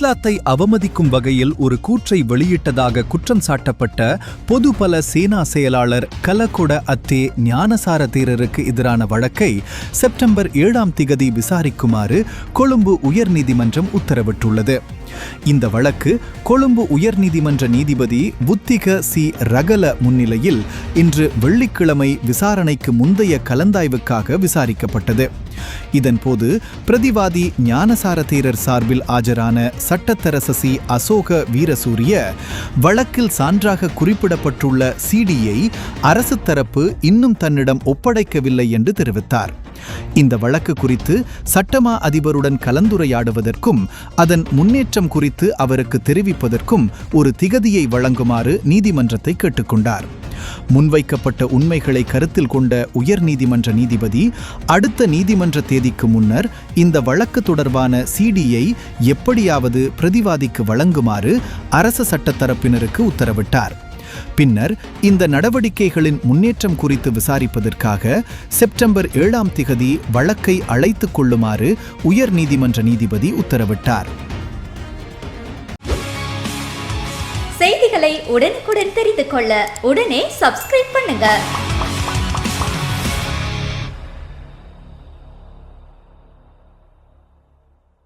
இஸ்லாத்தை அவமதிக்கும் வகையில் ஒரு கூற்றை வெளியிட்டதாக குற்றம் சாட்டப்பட்ட பொதுபல சேனா செயலாளர் கலகொட அத்தே ஞானசார தேரருக்கு எதிரான வழக்கை செப்டம்பர் 7ஆம் திகதி விசாரிக்குமாறு கொழும்பு உயர்நீதிமன்றம் உத்தரவிட்டுள்ளது. இந்த வழக்கு கொழும்பு உயர்நீதிமன்ற நீதிபதி புத்திக சி ரகல முன்னிலையில் இன்று வெள்ளிக்கிழமை விசாரணைக்கு முந்தைய கலந்தாய்வுக்காக விசாரிக்கப்பட்டது. இதன்போது பிரதிவாதி ஞானசார தேரர் சார்பில் ஆஜரான சட்டத்தரசி அசோக வீரசூரிய வழக்கில் சான்றாக குறிப்பிடப்பட்டுள்ள சிடியை அரசு தரப்பு இன்னும் தன்னிடம் ஒப்படைக்கவில்லை என்று தெரிவித்தார். இந்த வழக்கு குறித்து சட்டமா அதிபருடன் கலந்துரையாடுவதற்கும் அதன் முன்னேற்றம் குறித்து அவருக்கு தெரிவிப்பதற்கும் ஒரு திகதியை வழங்குமாறு நீதிமன்றத்தை கேட்டுக்கொண்டார். முன்வைக்கப்பட்ட உண்மைகளை கருத்தில் கொண்ட உயர்நீதிமன்ற நீதிபதி அடுத்த நீதிமன்ற தேதிக்கு முன்னர் இந்த வழக்கு தொடர்பான சிடியை எப்படியாவது பிரதிவாதிக்கு வழங்குமாறு அரசு சட்டத்தரப்பினருக்கு உத்தரவிட்டார். பின்னர் இந்த நடவடிக்கைகளின் முன்னேற்றம் குறித்து விசாரிப்பதற்காக செப்டம்பர் 7ஆம் திகதி வழக்கை அழைத்துக் கொள்ளுமாறு உயர்நீதிமன்ற நீதிபதி உத்தரவிட்டார். செய்திகளை உடனுக்குடன் தெரிந்து கொள்ள உடனே சப்ஸ்கிரைப் பண்ணுங்க.